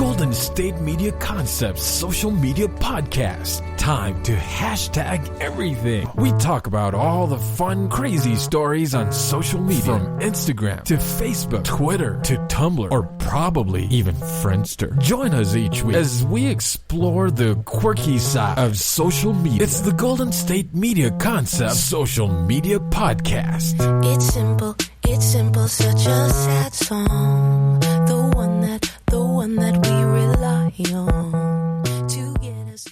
Golden State Media Concepts social media podcast. Time to hashtag everything. We talk about all the fun, crazy stories on social media. From Instagram to Facebook, Twitter to Tumblr, or probably even Friendster. Join us each week as we explore the quirky side of social media. It's the Golden State Media Concepts social media podcast. It's simple, such a sad song. The one that we rely on to get us.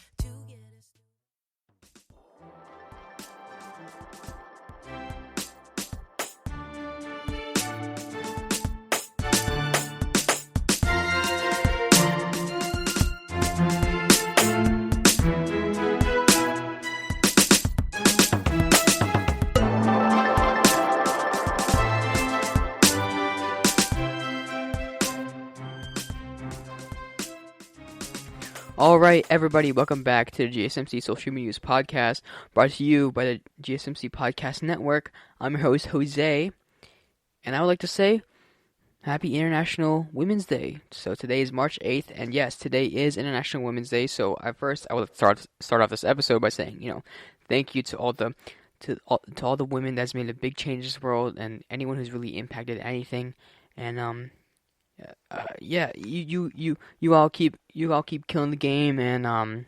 Alright, everybody, welcome back to the GSMC Social Media's podcast, brought to you by the GSMC Podcast Network. I'm your host, Jose, and I would like to say, Happy International Women's Day. So today is March 8th, and yes, today is International Women's Day, so I would start off this episode by saying, thank you to all the women that's made a big change in this world, and anyone who's really impacted anything, and, you all keep killing the game, and I'm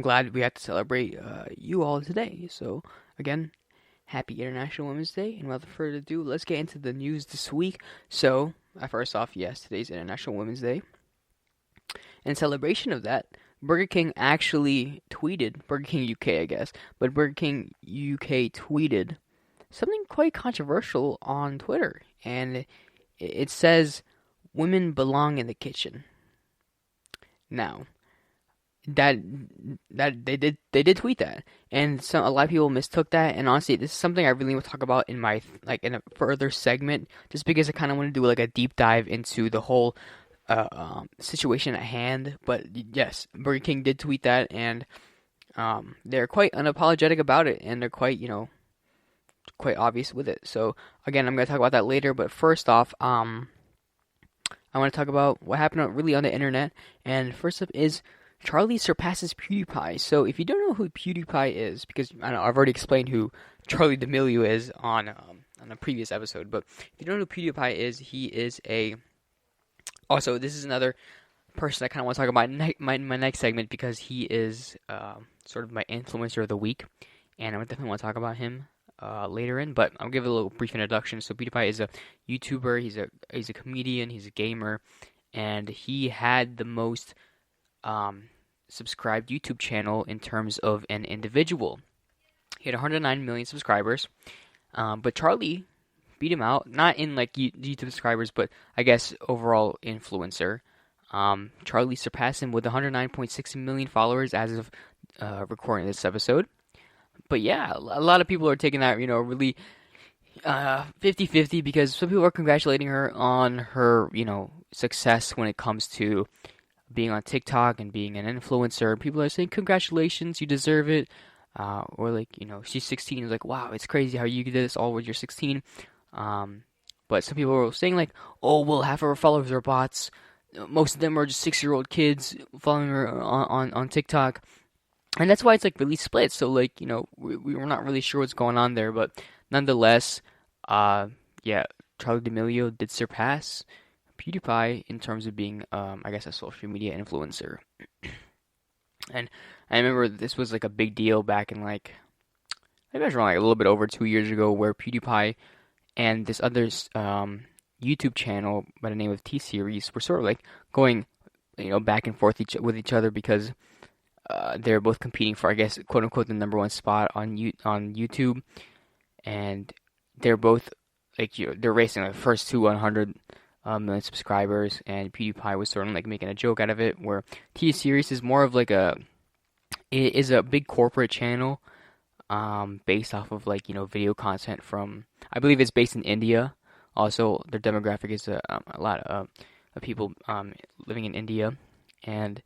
glad we have to celebrate you all today. So again, Happy International Women's Day, and without further ado, let's get into the news this week. So first off, yes, today's International Women's Day. In celebration of that, Burger King actually tweeted, Burger King UK, I guess, but Burger King UK tweeted something quite controversial on Twitter, and it says, "Women belong in the kitchen." Now, that they did tweet that, and a lot of people mistook that. And honestly, this is something I really want to talk about in in a further segment, just because I kind of want to do a deep dive into the whole situation at hand. But yes, Burger King did tweet that, and they're quite unapologetic about it, and they're quite quite obvious with it. So again, I'm going to talk about that later, but first off, I want to talk about what happened really on the internet, and first up is Charlie surpasses Pewdiepie. So if you don't know who Pewdiepie is, because I know I've already explained who Charlie D'Amelio is on a previous episode, but if you don't know who Pewdiepie is, he is also, this is another person I kind of want to talk about in my next segment, because he is sort of my influencer of the week, and I definitely want to talk about him later in, but I'll give a little brief introduction. So Pewdiepie is a YouTuber, he's a comedian, he's a gamer, and he had the most subscribed YouTube channel in terms of an individual. He had 109 million subscribers, but Charlie beat him out, not in YouTube subscribers, but I guess overall influencer. Charlie surpassed him with 109.6 million followers as of recording this episode. But yeah, a lot of people are taking that, really 50-50, because some people are congratulating her on her, success when it comes to being on TikTok and being an influencer. People are saying, congratulations, you deserve it. Or she's 16. It's like, wow, it's crazy how you did this all when you're 16. But some people are saying oh, well, half of her followers are bots. Most of them are just 6-year-old kids following her on TikTok. And that's why it's really split. So we're not really sure what's going on there, but nonetheless, Charlie D'Amelio did surpass Pewdiepie in terms of being, I guess, a social media influencer. And I remember this was a big deal back in maybe I was wrong, a little bit over 2 years ago, where Pewdiepie and this other YouTube channel by the name of T-Series were sort of going, back and forth with each other, because they're both competing for, I guess, quote unquote, the number one spot on YouTube, and they're both they're racing the first to 100 million subscribers, and PewDiePie was sort of making a joke out of it, where T-Series is more of it is a big corporate channel, based off of video content from, I believe it's based in India. Also, their demographic is a lot of people living in India, and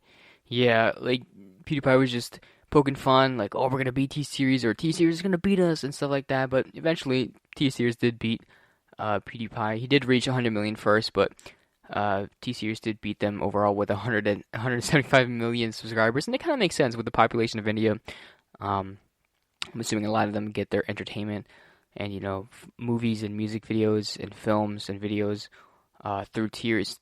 yeah, PewDiePie was just poking fun, oh, we're gonna beat T-Series, or T-Series is gonna beat us, and stuff like that. But eventually, T-Series did beat PewDiePie. He did reach 100 million first, but T-Series did beat them overall with 175 million subscribers, and it kind of makes sense with the population of India. I'm assuming a lot of them get their entertainment and movies and music videos and films and videos through T-Series'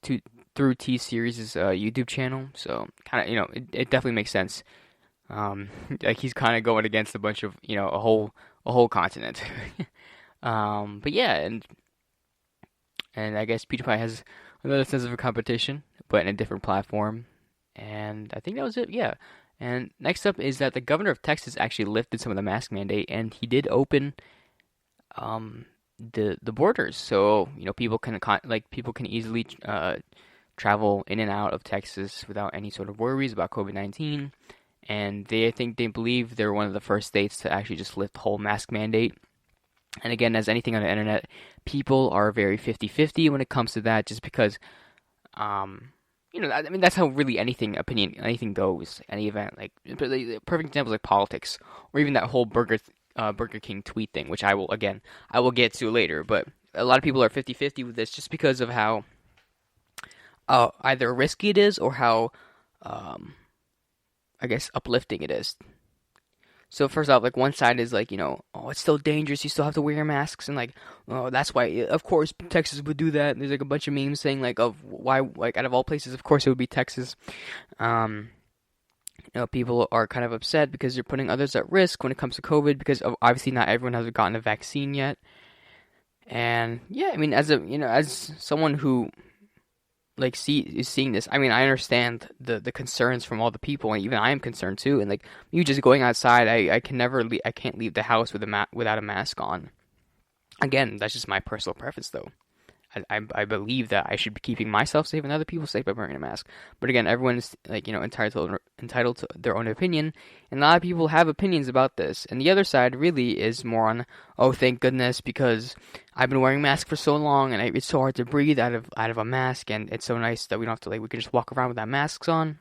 YouTube channel. So kind of it definitely makes sense. Like he's kind of going against a bunch of a whole continent. But yeah, and I guess Pewdiepie has another sense of a competition, but in a different platform. And I think that was it. Yeah. And next up is that the governor of Texas actually lifted some of the mask mandate, and he did open the borders, so people can easily travel in and out of Texas without any sort of worries about COVID-19. And I think they believe they're one of the first states to actually just lift the whole mask mandate. And again, as anything on the internet, people are very 50-50 when it comes to that, just because that's how really anything goes, any event. Like the perfect example is like politics, or even that whole Burger King tweet thing, which I will get to later. But a lot of people are 50-50 with this just because of how either risky it is or how I guess uplifting it is. So first off, like one side is like, it's still dangerous, you still have to wear your masks, and like, oh, that's why, of course, Texas would do that. And there's like a bunch of memes saying like, of why, like out of all places, of course it would be Texas. People are kind of upset because they're putting others at risk when it comes to COVID, because obviously not everyone has gotten a vaccine yet. And yeah, I mean, as someone who is seeing this, I mean, I understand the concerns from all the people, and even I am concerned too. And like you just going outside, I can't leave the house without a mask on. Again, that's just my personal preference, though. I believe that I should be keeping myself safe and other people safe by wearing a mask. But again, everyone's entitled to their own opinion, and a lot of people have opinions about this. And the other side really is more on, oh, thank goodness, because I've been wearing a mask for so long, and it's so hard to breathe out of a mask, and it's so nice that we don't have to we can just walk around without masks on,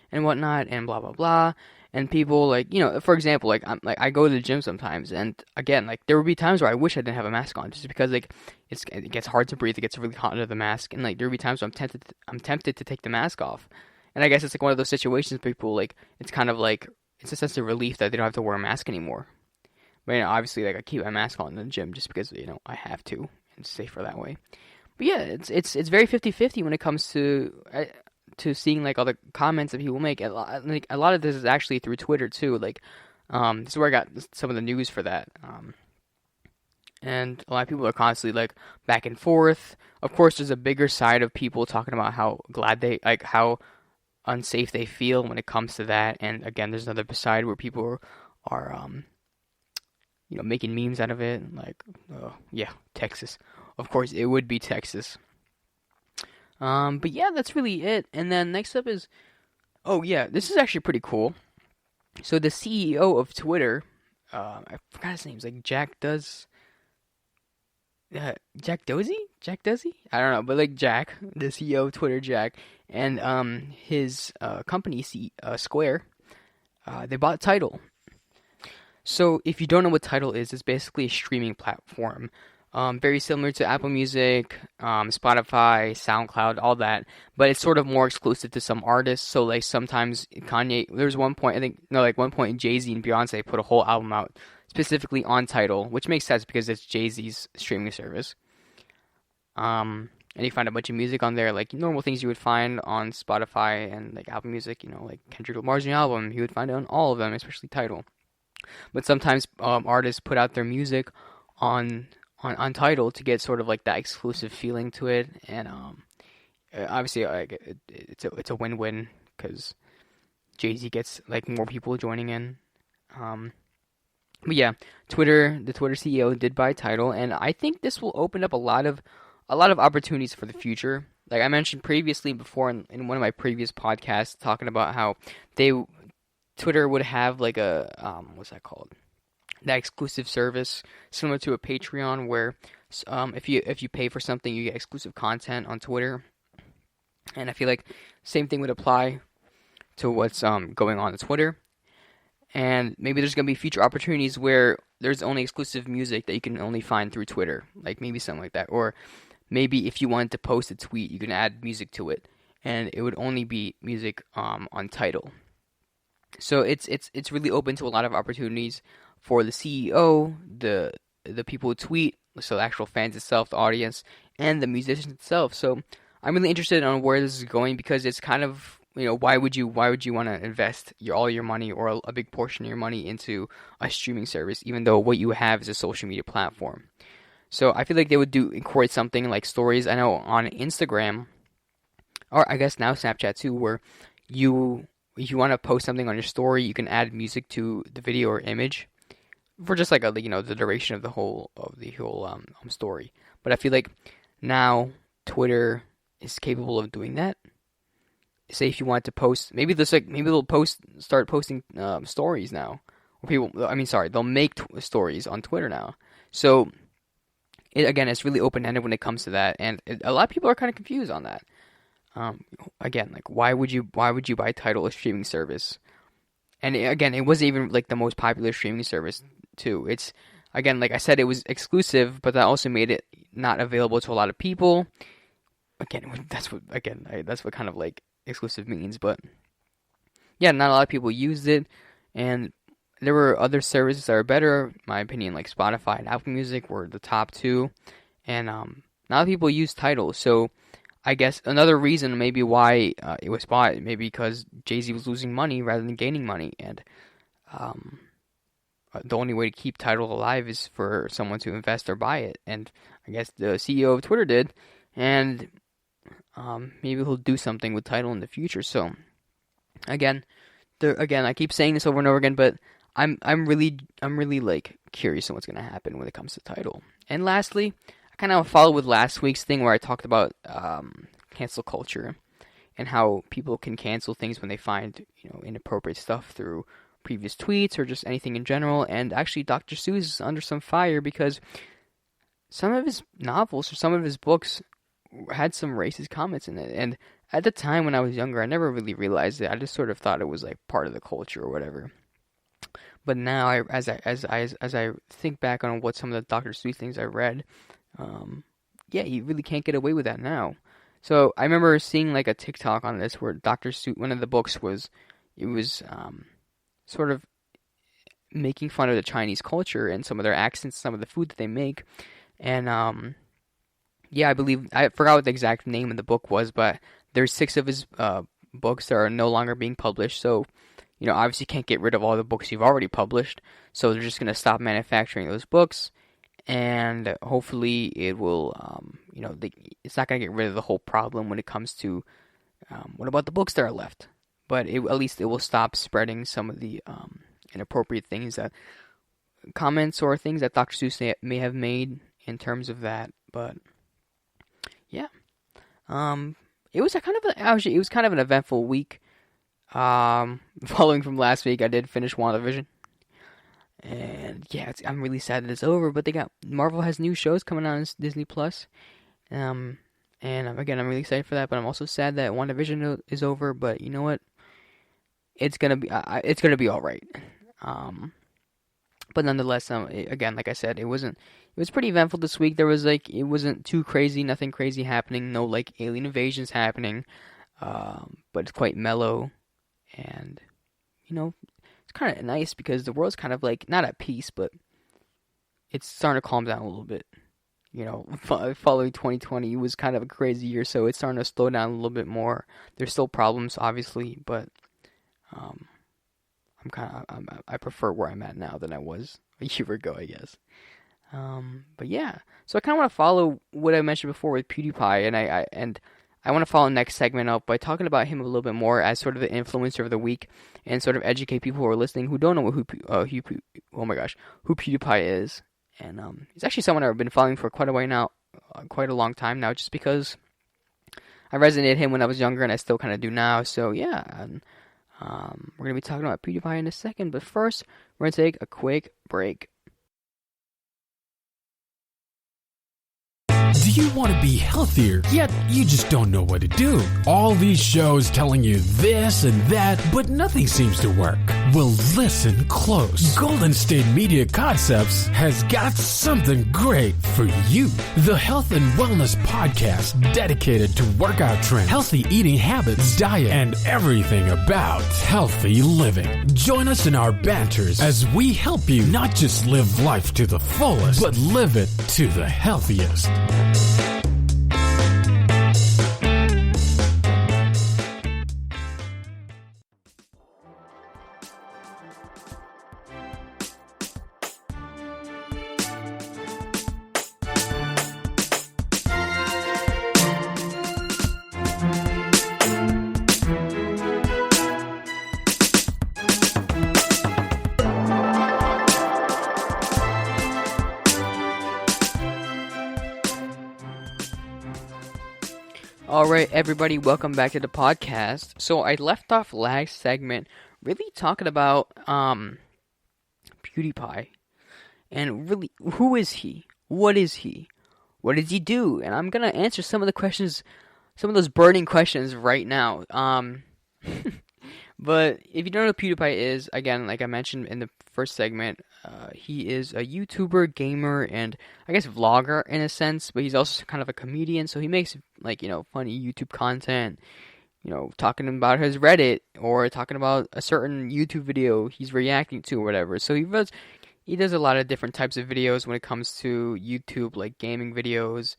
and whatnot, and blah blah blah. And people for example, I go to the gym sometimes, and again, there would be times where I wish I didn't have a mask on, just because it gets hard to breathe, it gets really hot under the mask, and there would be times where I'm tempted to take the mask off. And I guess it's one of those situations people it's kind of it's a sense of relief that they don't have to wear a mask anymore. But obviously I keep my mask on in the gym just because I have to, and it's safer that way. But yeah, it's very 50-50 when it comes to seeing all the comments that people make. A lot of this is actually through Twitter too. This is where I got some of the news for that. And a lot of people are constantly back and forth. Of course, there's a bigger side of people talking about how glad how unsafe they feel when it comes to that. And again, there's another side where people are making memes out of it. Oh yeah, Texas. Of course, it would be Texas. But yeah, that's really it. And then next up is, oh yeah, this is actually pretty cool. So the CEO of Twitter, I forgot his name. It's Jack Dozy? I don't know, but Jack, the CEO of Twitter, Jack, and his company, Square, they bought Tidal. So if you don't know what Tidal is, it's basically a streaming platform. Very similar to Apple Music, Spotify, SoundCloud, all that, but it's sort of more exclusive to some artists. So sometimes Kanye, there's one point Jay-Z and Beyonce put a whole album out specifically on Tidal, which makes sense because it's Jay-Z's streaming service. And you find a bunch of music on there, normal things you would find on Spotify and Apple Music. Kendrick Lamar's new album, you would find it on all of them, especially Tidal. But sometimes artists put out their music on Tidal to get sort of that exclusive feeling to it, and obviously it's a win-win because Jay-Z gets more people joining in. But yeah, the Twitter CEO did buy Tidal, and I think this will open up a lot of opportunities for the future. Like I mentioned previously before in one of my previous podcasts, talking about how Twitter would have a what's that called? That exclusive service similar to a Patreon, where if you pay for something, you get exclusive content on Twitter. And I feel same thing would apply to what's going on Twitter. And maybe there's gonna be future opportunities where there's only exclusive music that you can only find through Twitter, maybe something like that. Or maybe if you wanted to post a tweet, you can add music to it, and it would only be music on title. So it's really open to a lot of opportunities for the CEO, the people who tweet, so the actual fans itself, the audience, and the musicians itself. So I'm really interested on where this is going, because it's kind of, why would you want to invest all your money or a big portion of your money into a streaming service, even though what you have is a social media platform? So I feel like they would incorporate something like stories. I know on Instagram, or I guess now Snapchat too, where if you want to post something on your story, you can add music to the video or image for just like the duration of the whole story. But I feel like now Twitter is capable of doing that. Say if you want to post, maybe they'll start posting stories now. They'll make stories on Twitter now. So it's really open-ended when it comes to that, and a lot of people are kind of confused on that. Why would you buy Tidal, a streaming service? And it wasn't even like the most popular streaming service too. It's, like I said, it was exclusive, but that also made it not available to a lot of people. That's what kind of like exclusive means. But yeah, not a lot of people used it, and there were other services that are better, in my opinion, like Spotify and Apple Music were the top two, and not a lot of people use Tidal. So I guess another reason maybe why it was bought, maybe because Jay-Z was losing money rather than gaining money, and the only way to keep Tidal alive is for someone to invest or buy it, and I guess the CEO of Twitter did, and maybe he'll do something with Tidal in the future. So again, I keep saying this over and over again, but I'm really like curious on what's gonna happen when it comes to Tidal. And lastly, I kind of follow with last week's thing where I talked about cancel culture and how people can cancel things when they find inappropriate stuff through previous tweets or just anything in general. And actually, Dr. Seuss is under some fire because some of his novels or some of his books had some racist comments in it. And at the time when I was younger, I never really realized it. I just sort of thought it was like part of the culture or whatever. But now, as I think back on what some of the Dr. Seuss things I read, you really can't get away with that now. So I remember seeing like a TikTok on this where Dr. Seuss, one of the books was sort of making fun of the Chinese culture and some of their accents, some of the food that they make, and I believe I forgot what the exact name of the book was, but there's 6 of his books that are no longer being published. So obviously can't get rid of all the books you've already published, so they're just going to stop manufacturing those books, and hopefully it will, it's not going to get rid of the whole problem when it comes to what about the books that are left, but at least it will stop spreading some of the inappropriate things, comments or things that Dr. Seuss may have made in terms of that. But yeah, it was kind of an eventful week. Following from last week, I did finish WandaVision, and I'm really sad that it's over. But Marvel has new shows coming out on Disney Plus, and again, I'm really excited for that. But I'm also sad that WandaVision is over. But you know what? It's gonna be all right. But nonetheless, again, like I said, it was pretty eventful this week. There was it wasn't too crazy, nothing crazy happening, no like alien invasions happening, but it's quite mellow. And, it's kind of nice because the world's kind of like, not at peace, but it's starting to calm down a little bit. Following 2020 was kind of a crazy year, so it's starting to slow down a little bit more. There's still problems, obviously, but I prefer where I'm at now than I was a year ago, I guess. But yeah, so I kind of want to follow what I mentioned before with Pewdiepie, and I want to follow the next segment up by talking about him a little bit more as sort of the influencer of the week, and sort of educate people who are listening who don't know who Pewdiepie is. And he's actually someone I've been following for quite a long time now, just because I resonated him when I was younger, and I still kind of do now. So yeah, and, we're gonna be talking about Pewdiepie in a second, but first we're gonna take a quick break. Do you want to be healthier, yet you just don't know what to do? All these shows telling you this and that, but nothing seems to work. Well, listen close. Golden State Media Concepts has got something great for you. The Health and Wellness Podcast dedicated to workout trends, healthy eating habits, diet, and everything about healthy living. Join us in our banters as we help you not just live life to the fullest, but live it to the healthiest. Alright, everybody, welcome back to the podcast. So I left off last segment really talking about Pewdiepie. And really, who is he? What is he? What does he do? And I'm gonna answer some of the questions, some of those burning questions right now. But if you don't know who Pewdiepie is, again, like I mentioned in the first segment, he is a YouTuber, gamer, and I guess vlogger in a sense, but he's also kind of a comedian, so he makes, like, funny YouTube content, talking about his Reddit, or talking about a certain YouTube video he's reacting to or whatever. So he does a lot of different types of videos when it comes to YouTube, like gaming videos,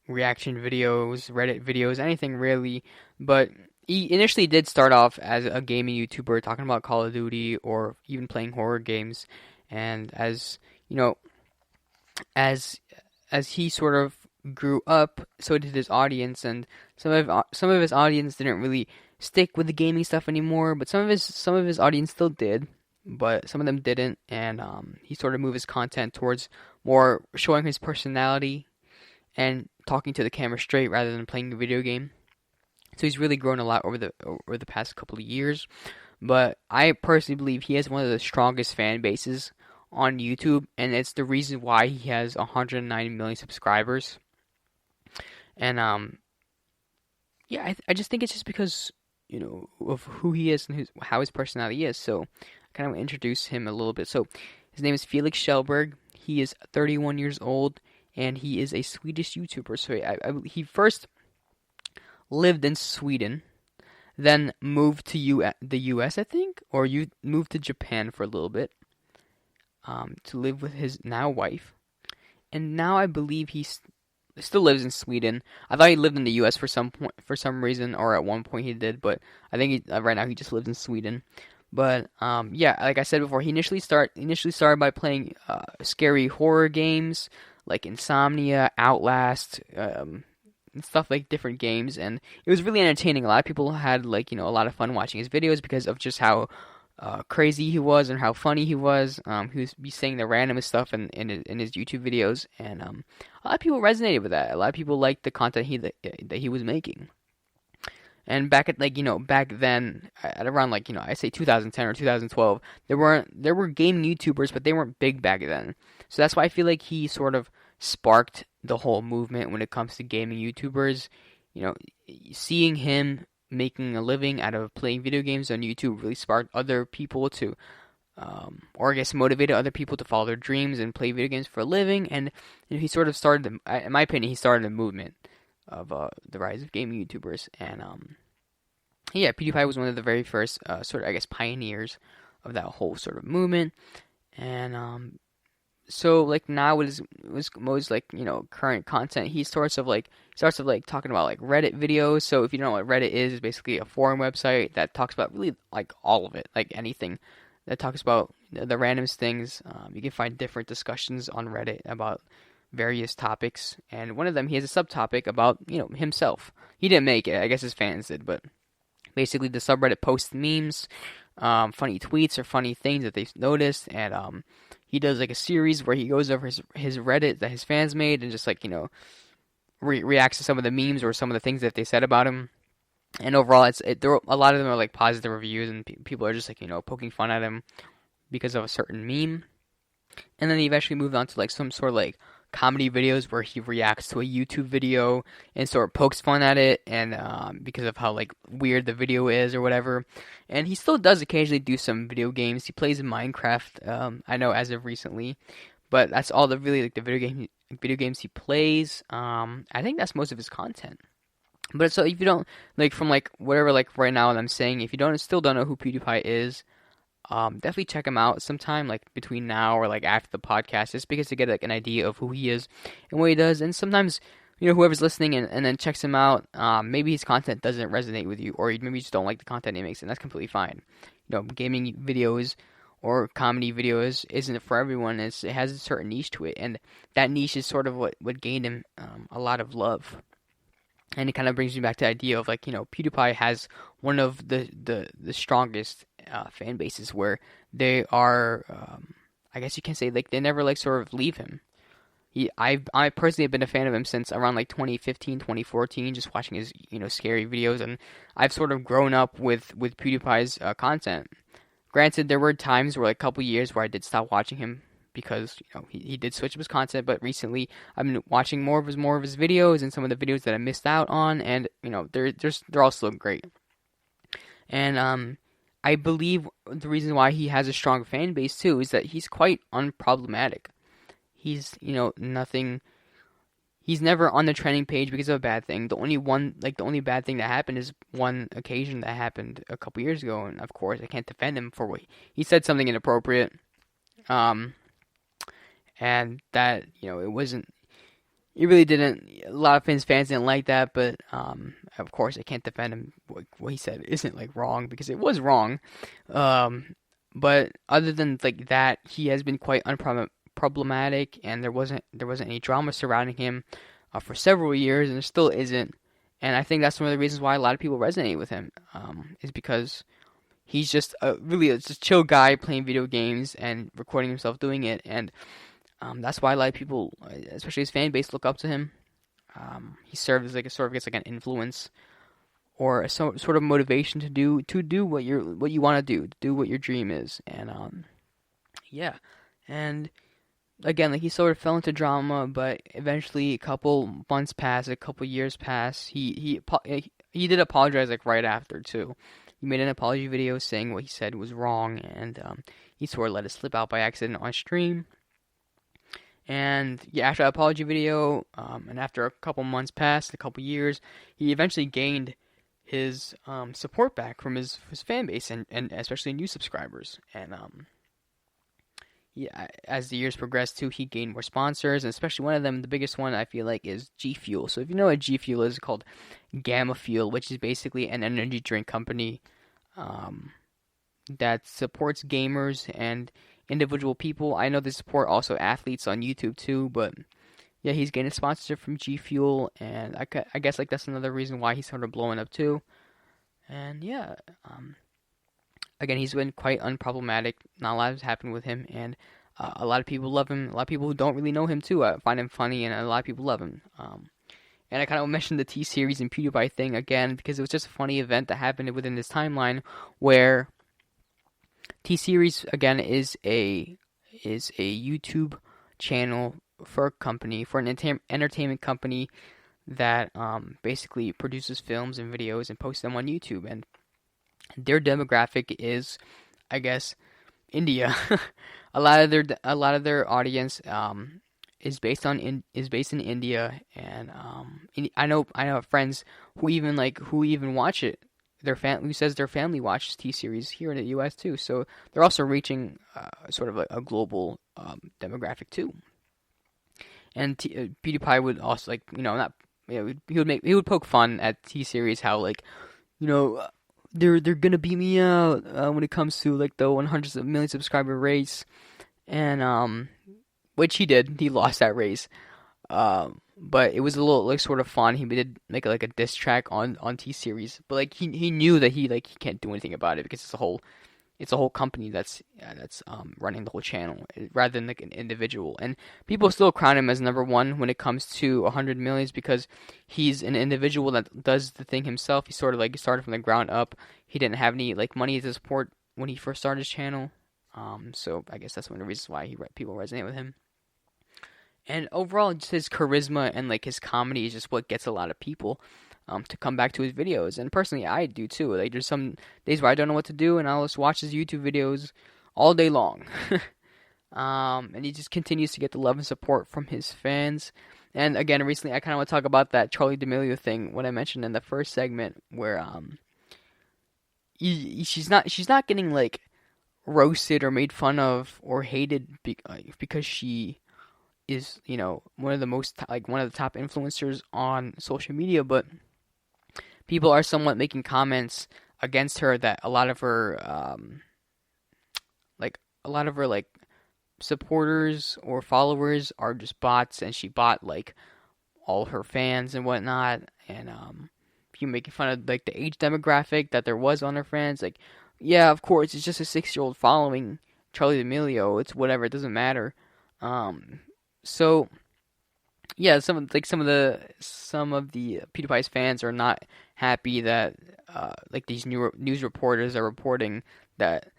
reaction videos, Reddit videos, anything really, but he initially did start off as a gaming YouTuber talking about Call of Duty or even playing horror games, and as he sort of grew up, so did his audience, and some of his audience didn't really stick with the gaming stuff anymore, but some of his audience still did, but some of them didn't, and he sort of moved his content towards more showing his personality and talking to the camera straight rather than playing a video game. So he's really grown a lot over the past couple of years. But I personally believe he has one of the strongest fan bases on YouTube, and it's the reason why he has 190 million subscribers. And I just think it's just because of who he is and how his personality is. So I kind of want to introduce him a little bit. So his name is Felix Shelberg. He is 31 years old, and he is a Swedish YouTuber. So he first lived in Sweden, then moved to the U.S., I think, or you moved to Japan for a little bit to live with his now wife, and now I believe he still lives in Sweden. I thought he lived in the U.S. for some reason, or at one point he did, but I think right now he just lives in Sweden. But like I said before, he initially started by playing scary horror games like Insomnia, Outlast, and stuff, like different games, and it was really entertaining. A lot of people had a lot of fun watching his videos because of just how crazy he was and how funny he was. He was saying the randomest stuff in his YouTube videos, and a lot of people resonated with that. A lot of people liked the content that he was making. And back then, at around I say 2010 or 2012, there were gaming YouTubers, but they weren't big back then. So that's why I feel like he sort of sparked the whole movement when it comes to gaming YouTubers. Seeing him making a living out of playing video games on YouTube really sparked other people to, or I guess motivated other people to follow their dreams and play video games for a living. And he sort of started, in my opinion, he started a movement of the rise of gaming YouTubers. And Pewdiepie was one of the very first sort of, I guess, pioneers of that whole sort of movement. And so now it was most current content. He starts talking about Reddit videos. So if you don't know what Reddit is, it's basically a forum website that talks about really all of it, anything that talks about the randomest things. You can find different discussions on Reddit about various topics, and one of them, he has a subtopic about himself. He didn't make it, I guess his fans did, but basically the subreddit posts memes, funny tweets or funny things that they've noticed, and he does a series where he goes over his Reddit that his fans made and just reacts to some of the memes or some of the things that they said about him. And overall, a lot of them are positive reviews, and people are just poking fun at him because of a certain meme. And then he eventually moved on to some sort of comedy videos where he reacts to a YouTube video and sort of pokes fun at it, and because of how like weird the video is or whatever. And he still does occasionally do some video games. He plays Minecraft, I know, as of recently, but that's all the really like the video games he plays. I think that's most of his content. But so if you don't like from like whatever like right now that I'm saying, if you still don't know who PewDiePie is, definitely check him out sometime like between now or like after the podcast, just because to get like an idea of who he is and what he does. And sometimes, you know, whoever's listening and then checks him out, maybe his content doesn't resonate with you, or maybe you just don't like the content he makes, and that's completely fine. You know, gaming videos or comedy videos isn't for everyone. It has a certain niche to it, and that niche is sort of what gained him a lot of love. And it kind of brings me back to the idea of like, you know, PewDiePie has one of the strongest fan bases where they are, I guess you can say like they never like sort of leave him. I personally have been a fan of him since around like 2015, 2014, just watching his, you know, scary videos, and I've sort of grown up with PewDiePie's content. Granted, there were times where like a couple years where I did stop watching him, because you know he did switch up his content, but recently I've been watching more of his videos and some of the videos that I missed out on, and you know they're all still great. And I believe the reason why he has a strong fan base too is that he's quite unproblematic. He's, you know, nothing. He's never on the trending page because of a bad thing. The only bad thing that happened is one occasion that happened a couple years ago, and of course I can't defend him for what he said, something inappropriate. And that, you know, it really didn't, a lot of fans didn't like that, but, of course, I can't defend him. What he said isn't, like, wrong, because it was wrong. But other than, like, that, he has been quite unproblematic, and there wasn't any drama surrounding him, for several years, and there still isn't. And I think that's one of the reasons why a lot of people resonate with him, is because he's just just a chill guy playing video games and recording himself doing it, and that's why a lot of people, especially his fan base, look up to him. He serves as like gets like an influence or a sort of motivation to do what you want to do what your dream is. And yeah, and again, like he sort of fell into drama, but eventually a couple months passed, a couple years passed. He did apologize like right after too. He made an apology video saying what he said was wrong, and he sort of let it slip out by accident on stream. And yeah, after that apology video, and after a couple months passed, a couple years, he eventually gained his support back from his fan base and especially new subscribers. And yeah, as the years progressed too, he gained more sponsors, and especially one of them, the biggest one I feel like, is G Fuel. So if you know what G Fuel is, it's called Gamma Fuel, which is basically an energy drink company that supports gamers and individual people. I know they support also athletes on YouTube too, but yeah, he's getting a sponsorship from G Fuel, and I guess like that's another reason why he's sort of blowing up too. And yeah, again, he's been quite unproblematic. Not a lot has happened with him, and a lot of people love him. A lot of people who don't really know him too find him funny, and a lot of people love him. And I kind of mentioned the T-Series and PewDiePie thing again because it was just a funny event that happened within this timeline where T-Series again is a YouTube channel for a company, for an entertainment company that basically produces films and videos and posts them on YouTube, and their demographic is, I guess, India. a lot of their audience is based in India, and I know friends who even watch it. Who says their family watches T-Series here in the U.S. too. So they're also reaching sort of a global demographic too. And PewDiePie would also he would poke fun at T-Series, how they're gonna beat me out when it comes to like the 100 million subscriber race, and which he did. He lost that race. But it was a little sort of fun. He did make a diss track on T-Series, but he knew that he can't do anything about it because it's a whole company that's running the whole channel rather than an individual. And people still crown him as number one when it comes to 100 millions because he's an individual that does the thing himself. He sort of started from the ground up. He didn't have any money to support when he first started his channel. So I guess that's one of the reasons why people resonate with him. And overall, just his charisma and like his comedy is just what gets a lot of people to come back to his videos. And personally, I do too. Like there's some days where I don't know what to do, and I'll just watch his YouTube videos all day long. And he just continues to get the love and support from his fans. And again, recently I kind of want to talk about that Charli D'Amelio thing, what I mentioned in the first segment, where she's not getting like roasted or made fun of or hated because she is, you know, one of the top influencers on social media, but people are somewhat making comments against her that a lot of her supporters or followers are just bots, and she bought like all her fans and whatnot, and people making fun of like the age demographic that there was on her fans. Like, yeah, of course, it's just a 6-year-old following Charli D'Amelio. It's whatever, it doesn't matter. So yeah, some of the PewDiePie's fans are not happy that like these news reporters are reporting that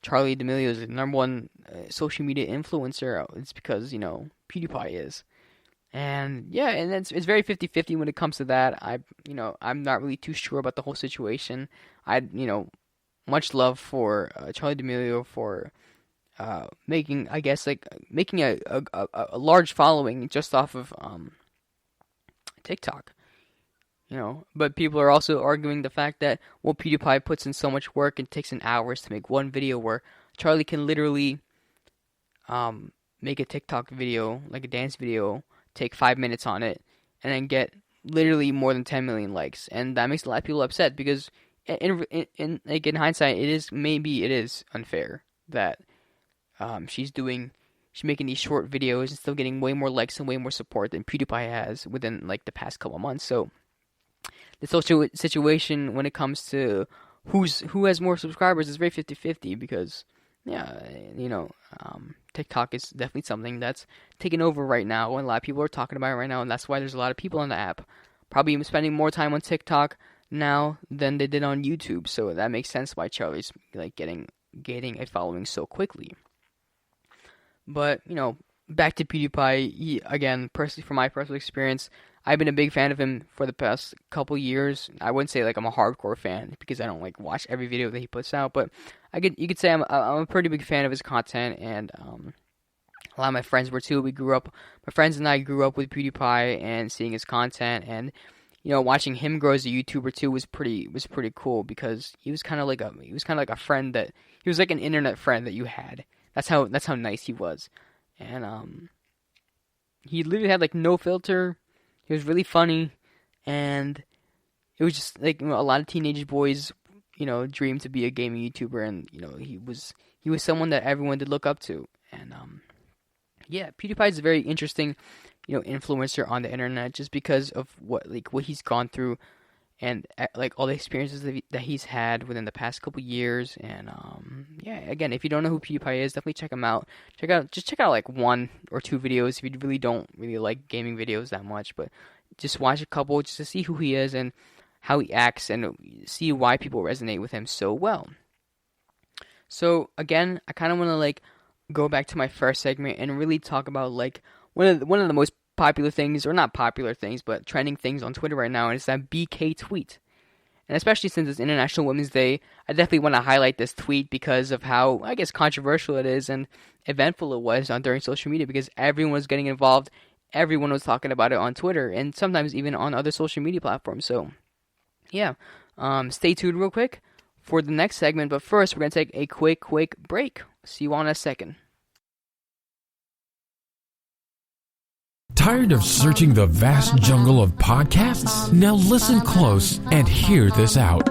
Charli D'Amelio is the number one social media influencer. It's because, you know, PewDiePie is. And yeah, and it's very 50-50 when it comes to that. I'm not really too sure about the whole situation. Much love for Charli D'Amelio for making a large following just off of TikTok. You know, but people are also arguing the fact that, well, PewDiePie puts in so much work and takes in hours to make one video, where Charli can literally make a TikTok video, like a dance video, take 5 minutes on it, and then get literally more than 10 million likes. And that makes a lot of people upset, because in hindsight, it is unfair that she's making these short videos and still getting way more likes and way more support than PewDiePie has within like the past couple months. So the social situation when it comes to who has more subscribers is very 50-50, because yeah, you know, TikTok is definitely something that's taken over right now, and a lot of people are talking about it right now, and that's why there's a lot of people on the app probably spending more time on TikTok now than they did on YouTube. So that makes sense why Charli's like getting a following so quickly. But, you know, back to PewDiePie, again, personally, from my personal experience, I've been a big fan of him for the past couple years. I wouldn't say like I'm a hardcore fan, because I don't like watch every video that he puts out, but you could say I'm a pretty big fan of his content, and a lot of my friends were too. My friends and I grew up with PewDiePie and seeing his content, and you know, watching him grow as a YouTuber too was pretty cool, because he was kind of like a friend that he was like an internet friend that you had. That's how nice he was, and he literally had like no filter. He was really funny, and it was just like, you know, a lot of teenage boys, you know, dream to be a gaming YouTuber, and you know, he was someone that everyone did look up to, and yeah, PewDiePie is a very interesting, you know, influencer on the internet, just because of what he's gone through, and like all the experiences that he's had within the past couple years. And yeah, again, if you don't know who PewDiePie is, definitely check him out. Check out like 1 or 2 videos if you really don't like gaming videos that much, but just watch a couple just to see who he is and how he acts, and see why people resonate with him so well. So again, I kind of want to like go back to my first segment and really talk about like one of the most popular things, or not popular things, but trending things on Twitter right now, and it's that BK tweet. And especially since it's International Women's Day, I definitely want to highlight this tweet because of how, I guess, controversial it is and eventful it was during social media, because everyone was getting involved, everyone was talking about it on Twitter, and sometimes even on other social media platforms. So yeah, stay tuned real quick for the next segment, but first we're going to take a quick break. See you all in a second. Tired of searching the vast jungle of podcasts? Now listen close and hear this out.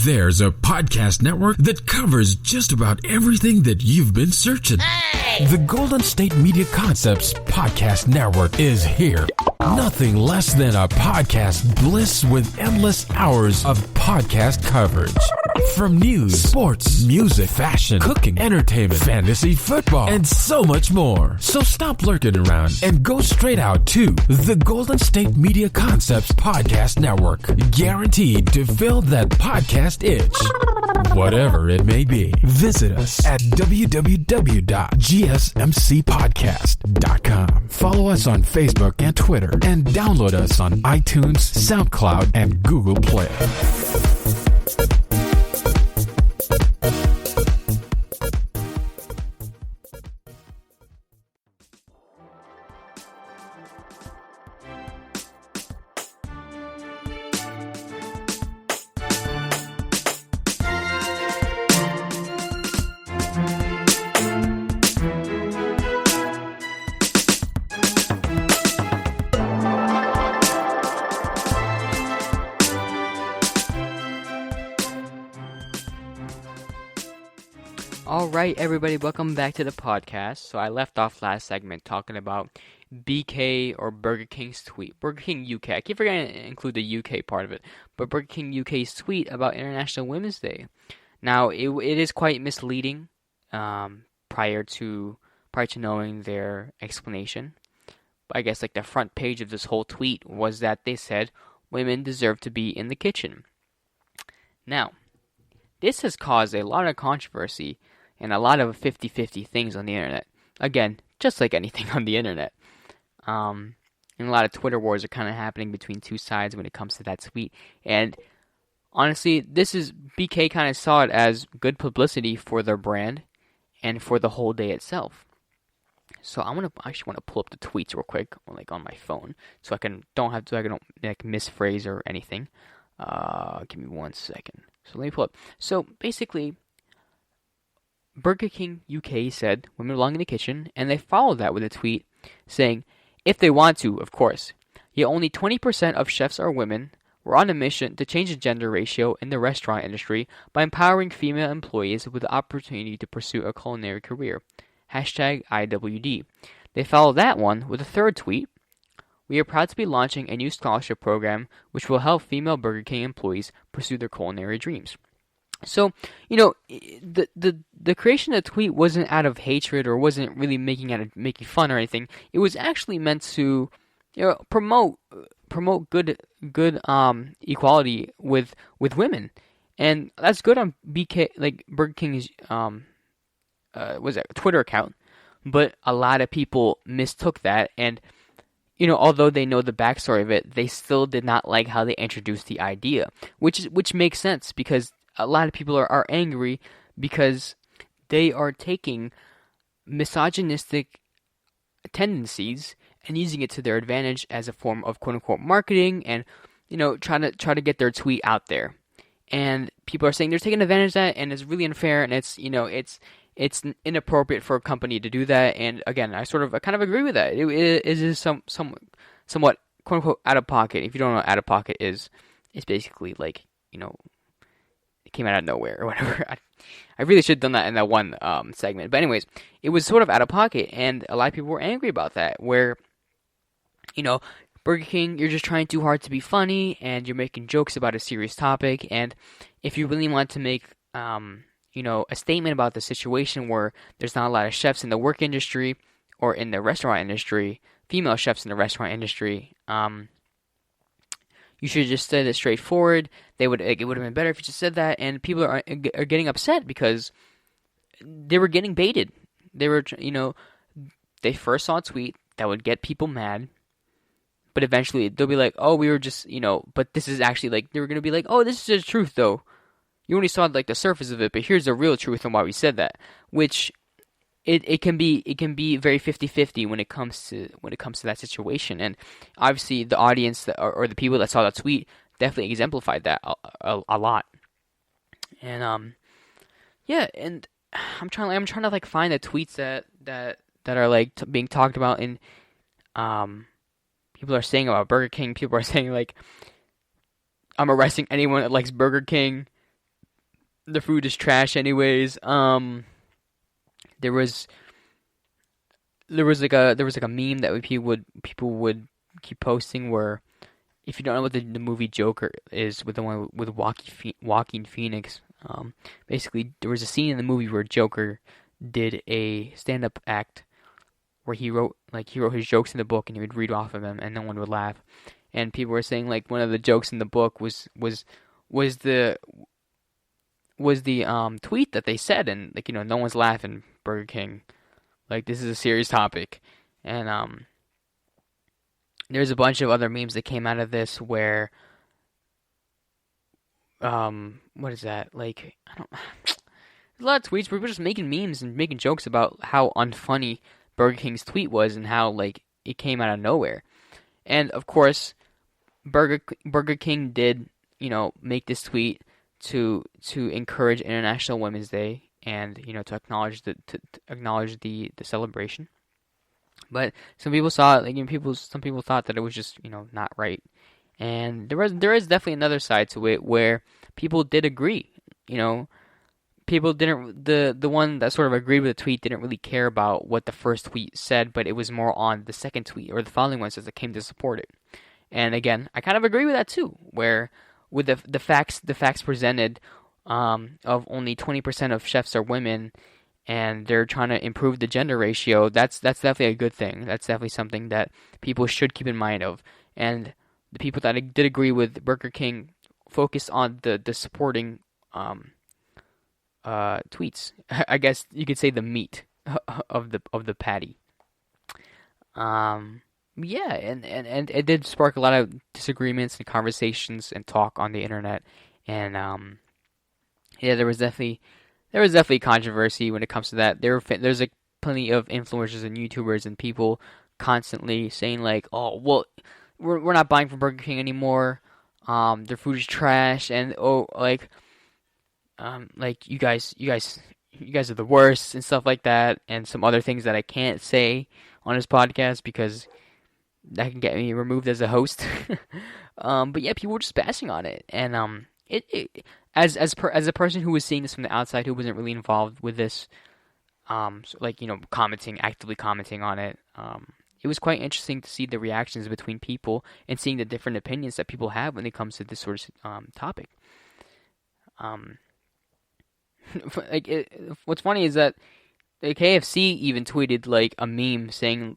There's a podcast network that covers just about everything that you've been searching. Hey! The Golden State Media Concepts Podcast Network is here. Nothing less than a podcast bliss with endless hours of podcast coverage. From news, sports, music, fashion, cooking, entertainment, fantasy, football, and so much more. So stop lurking around and go straight out to the Golden State Media Concepts Podcast Network. Guaranteed to fill that podcast itch. Whatever it may be, visit us at www.gsmcpodcast.com. Follow us on Facebook and Twitter, and download us on iTunes, SoundCloud, and Google Play. Alright, everybody, welcome back to the podcast. So I left off last segment talking about BK or Burger King's tweet. Burger King UK. I keep forgetting to include the UK part of it. But Burger King UK's tweet about International Women's Day. Now, it is quite misleading prior to knowing their explanation. I guess like the front page of this whole tweet was that they said women deserve to be in the kitchen. Now, this has caused a lot of controversy and a lot of 50-50 things on the internet. Again, just like anything on the internet. And a lot of Twitter wars are kind of happening between two sides when it comes to that tweet. And honestly, BK kind of saw it as good publicity for their brand and for the whole day itself. So I actually want to pull up the tweets real quick, like on my phone, so I don't like missphrase or anything. Give me 1 second. So let me pull up. So basically, Burger King UK said women belong in the kitchen, and they followed that with a tweet saying, if they want to, of course. Yet only 20% of chefs are women. We're on a mission to change the gender ratio in the restaurant industry by empowering female employees with the opportunity to pursue a culinary career. #IWD. They followed that one with a third tweet. We are proud to be launching a new scholarship program which will help female Burger King employees pursue their culinary dreams. So, the creation of the tweet wasn't out of hatred or wasn't really making fun or anything. It was actually meant to, promote good equality with women, and that's good on Burger King's Twitter account. But a lot of people mistook that, and although they know the backstory of it, they still did not like how they introduced the idea, which makes sense because a lot of people are angry because they are taking misogynistic tendencies and using it to their advantage as a form of quote unquote marketing and try to get their tweet out there. And people are saying they're taking advantage of that, and it's really unfair, and it's inappropriate for a company to do that. And again, I kind of agree with that. It is somewhat quote unquote out of pocket. If you don't know what out of pocket is, it's basically like it came out of nowhere or whatever. I really should have done that in that one segment. But anyways, it was sort of out of pocket, and a lot of people were angry about that. Where Burger King, you're just trying too hard to be funny, and you're making jokes about a serious topic. And if you really want to make a statement about the situation where there's not a lot of chefs in the work industry or in the restaurant industry, female chefs in the restaurant industry, you should have just said it straightforward. It would have been better if you just said that. And people are getting upset because they were getting baited. They were, they first saw a tweet that would get people mad, but eventually they'll be like, oh, we were just, but this is actually they were going to be like, oh, this is the truth though. You only saw the surface of it, but here's the real truth on why we said that, which it can be very 50-50 when it comes to that situation. And obviously the audience or the people that saw that tweet definitely exemplified that a lot. And and I'm trying to find the tweets that are being talked about, and people are saying about Burger King. People are saying I'm arresting anyone that likes Burger King. The food is trash anyways. There was like a meme that people would keep posting where, if you don't know what the movie Joker is, with the one with Joaquin Phoenix, basically there was a scene in the movie where Joker did a stand-up act where he wrote his jokes in the book and he would read off of them and no one would laugh. And people were saying one of the jokes in the book was tweet that they said, and like, no one's laughing. Burger King, like, this is a serious topic, and there's a bunch of other memes that came out of this where what is that, like, I don't there's a lot of tweets where people just making memes and making jokes about how unfunny Burger King's tweet was and how, like, it came out of nowhere. And of course, Burger King did, make this tweet to encourage International Women's Day and, to acknowledge the celebration. But some people saw it, like, some people thought that it was just, not right. And there is definitely another side to it where people did agree. People didn't, the one that sort of agreed with the tweet didn't really care about what the first tweet said, but it was more on the second tweet or the following ones that came to support it. And again, I kind of agree with that too, where with the facts presented of only 20% of chefs are women, and they're trying to improve the gender ratio, that's definitely a good thing. That's definitely something that people should keep in mind of. And the people that did agree with Burger King focused on the supporting tweets. I guess you could say the meat of the patty. Yeah, and it did spark a lot of disagreements and conversations and talk on the internet. And yeah, there was definitely controversy when it comes to that. There's like plenty of influencers and YouTubers and people constantly saying like, "Oh, well, we're not buying from Burger King anymore. Their food is trash," and like you guys are the worst and stuff like that, and some other things that I can't say on this podcast because that can get me removed as a host. But yeah, people were just bashing on it, and as a person who was seeing this from the outside, who wasn't really involved with this, actively commenting on it, it was quite interesting to see the reactions between people and seeing the different opinions that people have when it comes to this sort of topic. What's funny is that the KFC even tweeted like a meme saying,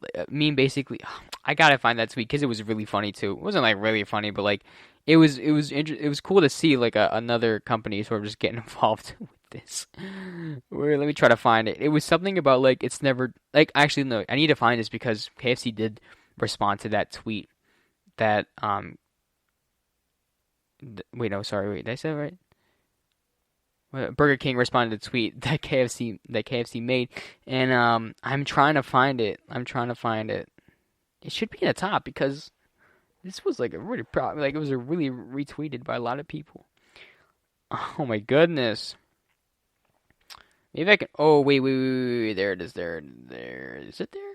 basically, I gotta find that tweet because it was really funny too. It wasn't like really funny, but like it was cool to see like another company sort of just getting involved with this. Let me try to find it. It was something about like it's never like, actually no, I need to find this because KFC did respond to that tweet. That wait, did I say it right? Burger King responded to the tweet that KFC made, and I'm trying to find it. It should be in the top because this was like a really it was a really retweeted by a lot of people. Oh my goodness. Maybe I can. Oh wait. There it is. There. Is it there?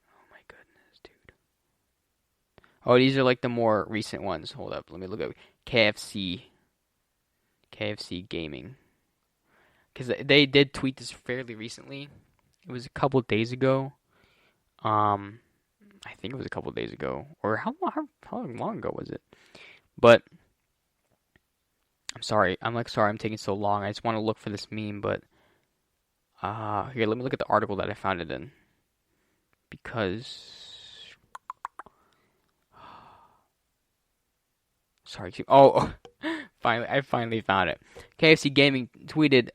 Oh my goodness, dude. Oh, these are like the more recent ones. Hold up. Let me look at KFC Gaming, because they did tweet this fairly recently. It was a couple days ago. I think it was a couple days ago, or how long ago was it? But I'm sorry. I'm taking so long. I just want to look for this meme, but here, let me look at the article that I found it in, because sorry. I finally found it. KFC Gaming tweeted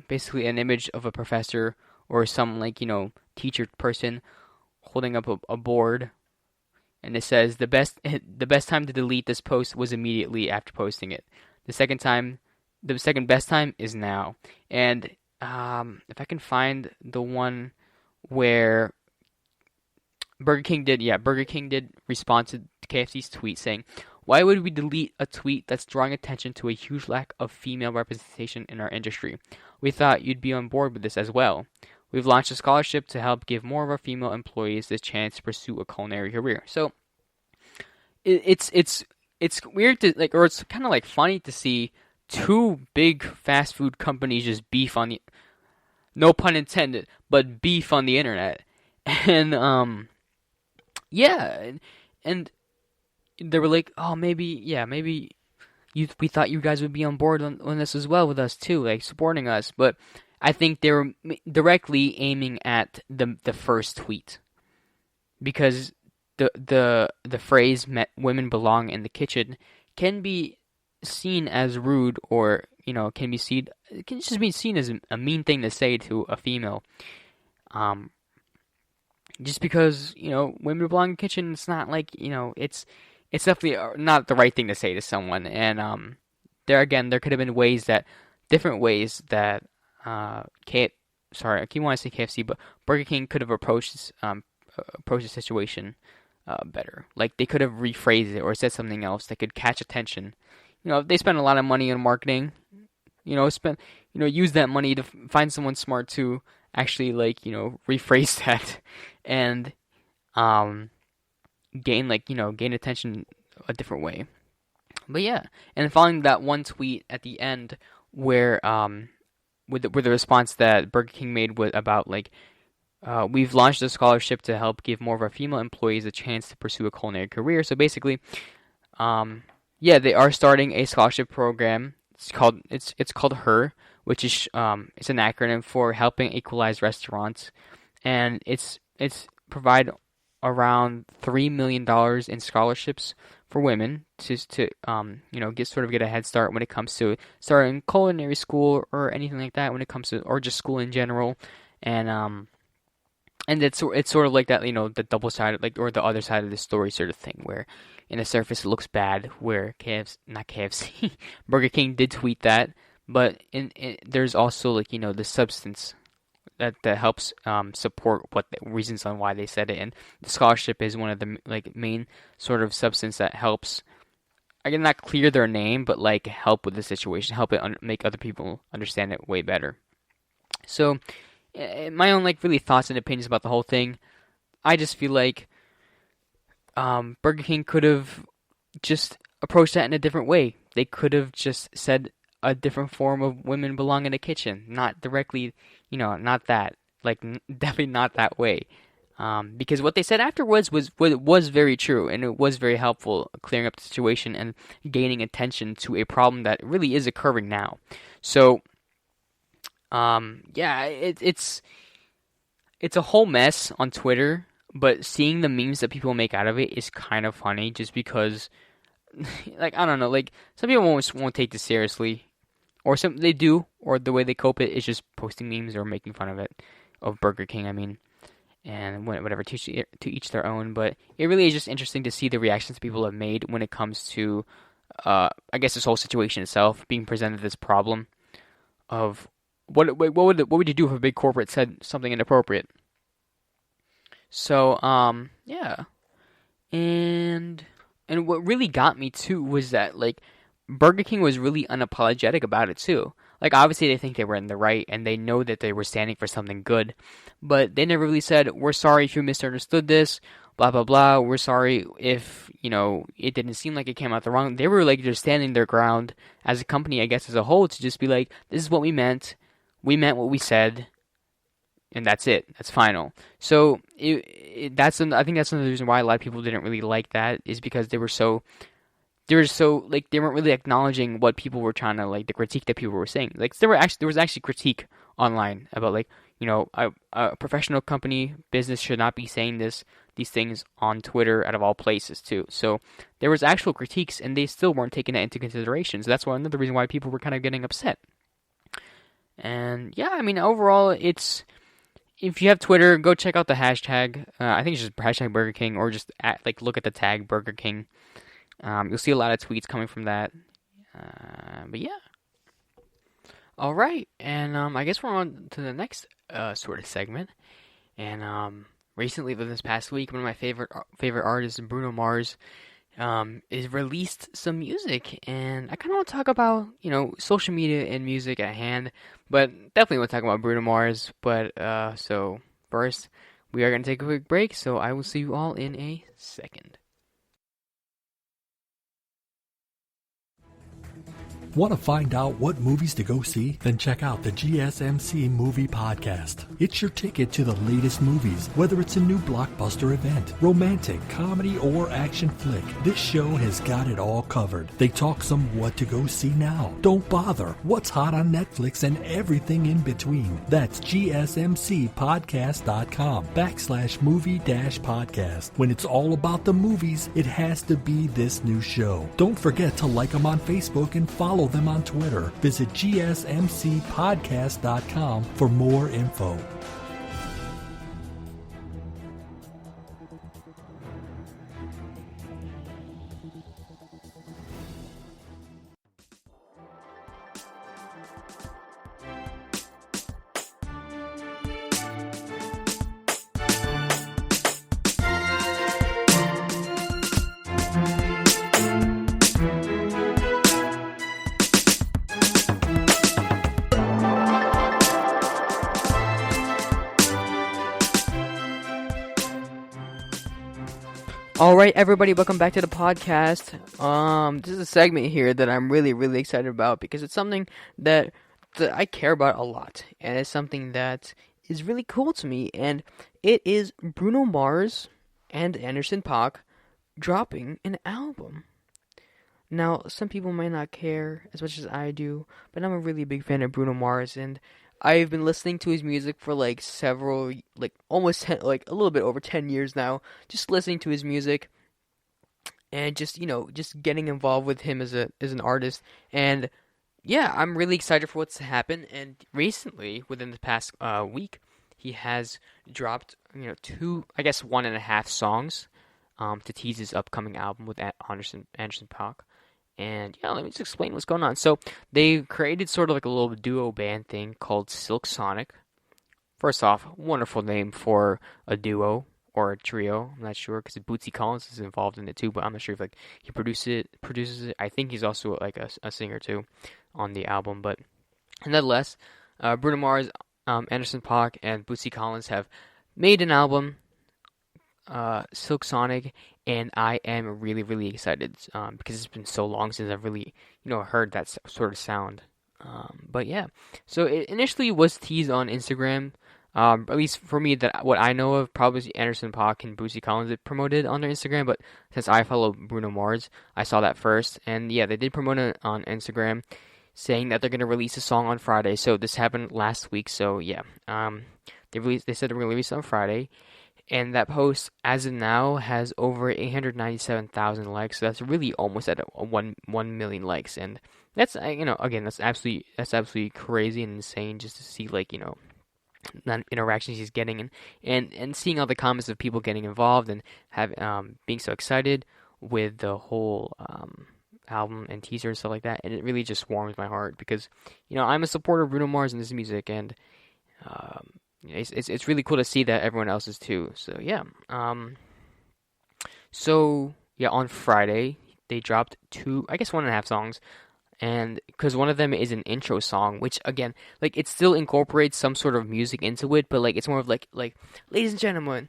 basically an image of a professor or some teacher person holding up a board, and it says the best time to delete this post was immediately after posting it. The second best time is now. And if I can find the one where Burger King did respond to KFC's tweet saying, "Why would we delete a tweet that's drawing attention to a huge lack of female representation in our industry? We thought you'd be on board with this as well. We've launched a scholarship to help give more of our female employees the chance to pursue a culinary career." So it's weird to or it's kind of like funny to see two big fast food companies just beef on the, no pun intended, but beef on the internet. And yeah, and they were like, "Oh, maybe we thought you guys would be on board on this as well with us too, like supporting us." But I think they were directly aiming at the first tweet, because the phrase "women belong in the kitchen" can be seen as rude or can just be seen as a mean thing to say to a female. Just because, women belong in the kitchen, it's not like, it's definitely not the right thing to say to someone. And there could have been different ways that I keep wanting to say KFC, but Burger King could have approached the situation better. Like, they could have rephrased it or said something else that could catch attention. If they spend a lot of money on marketing, use that money to find someone smart to actually, rephrase that and gain attention a different way. But yeah, and following that one tweet at the end where with the response that Burger King made about we've launched a scholarship to help give more of our female employees a chance to pursue a culinary career. So basically, they are starting a scholarship program. It's called HER, which is it's an acronym for Helping Equalize Restaurants, and it's provide around $3 million in scholarships for women to get a head start when it comes to starting culinary school or anything like that, when it comes to, or just school in general. And it's sort of like that, the double sided, or the other side of the story sort of thing, where in the surface it looks bad, where Burger King did tweet that, but there's also the substance that helps support what the reasons on why they said it, and the scholarship is one of the main sort of substance that helps, again, not clear their name, but help with the situation, help it make other people understand it way better. So, my own really thoughts and opinions about the whole thing, I just feel like Burger King could have just approached that in a different way. They could have just said a different form of women belong in the kitchen, not directly, not that, definitely not that way. Because what they said afterwards was very true, and it was very helpful clearing up the situation and gaining attention to a problem that really is occurring now. So, it's a whole mess on Twitter, but seeing the memes that people make out of it is kind of funny, just because, I don't know, some people won't take this seriously, or some they do, or the way they cope it is just posting memes or making fun of Burger King, and whatever, to each their own. But it really is just interesting to see the reactions people have made when it comes to, I guess, this whole situation itself, being presented this problem of what would you do if a big corporate said something inappropriate? So, yeah. And what really got me too was that Burger King was really unapologetic about it too. Obviously they think they were in the right and they know that they were standing for something good, but they never really said, we're sorry if you misunderstood this, blah blah blah, we're sorry if it didn't seem like it came out the wrong. They were just standing their ground as a company, I guess, as a whole, to just be this is what we meant what we said, and that's it. That's final. So I think that's another reason why a lot of people didn't really like that, is because they were they weren't really acknowledging what people were trying to, the critique that people were saying. There was actually critique online about a professional company business should not be saying these things on Twitter out of all places too. So there was actual critiques, and they still weren't taking that into consideration. So that's another reason why people were kind of getting upset. And yeah, overall, if you have Twitter, go check out the hashtag. I think it's just hashtag Burger King, or just look at the tag Burger King. You'll see a lot of tweets coming from that. But yeah. All right, and I guess we're on to the next sort of segment. And recently, this past week, one of my favorite artists, Bruno Mars, is released some music, and I kind of want to talk about social media and music at hand, but definitely want to talk about Bruno Mars. But so first, we are going to take a quick break. So I will see you all in a second. Want to find out what movies to go see? Then check out the GSMC Movie Podcast. It's your ticket to the latest movies, whether it's a new blockbuster event, romantic, comedy, or action flick. This show has got it all covered. They talk some what to go see now, don't bother, what's hot on Netflix, and everything in between. That's gsmcpodcast.com/movie-podcast. When it's all about the movies, it has to be this new show. Don't forget to like them on Facebook and follow follow them on Twitter. Visit gsmcpodcast.com for more info. Alright, everybody, welcome back to the podcast. This is a segment here that I'm really, really excited about because it's something that I care about a lot, and it's something that is really cool to me, and it is Bruno Mars and Anderson .Paak dropping an album. Now, some people might not care as much as I do, but I'm a really big fan of Bruno Mars, and I've been listening to his music for almost 10, a little bit over 10 years now, just listening to his music and just getting involved with him as an artist. And yeah, I'm really excited for what's to happen. And recently, within the past week, he has dropped 1.5 songs to tease his upcoming album with Anderson .Paak. And yeah, let me just explain what's going on. So they created sort of like a little duo band thing called Silk Sonic. First off, wonderful name for a duo or a trio. I'm not sure because Bootsy Collins is involved in it too, but I'm not sure if he produces it. I think he's also like a singer too on the album. But nonetheless, Bruno Mars, Anderson .Paak, and Bootsy Collins have made an album, Silk Sonic, and I am really, really excited because it's been so long since I've really, heard that sort of sound. But yeah, so it initially was teased on Instagram. At least for me, that what I know of, probably Anderson .Paak and Bootsy Collins that promoted on their Instagram. But since I follow Bruno Mars, I saw that first, and yeah, they did promote it on Instagram, saying that they're gonna release a song on Friday. So this happened last week. So yeah, they said they're gonna release it on Friday. And that post, as of now, has over 897,000 likes. So that's really almost at 1 million likes, and that's again that's absolutely crazy and insane just to see the interactions he's getting and seeing all the comments of people getting involved and being so excited with the whole album and teaser and stuff like that. And it really just warms my heart because I'm a supporter of Bruno Mars and his music, and it's really cool to see that everyone else is too. So yeah. On Friday they dropped 1.5 songs, and because one of them is an intro song, which again, it still incorporates some sort of music into it, but it's more of like ladies and gentlemen,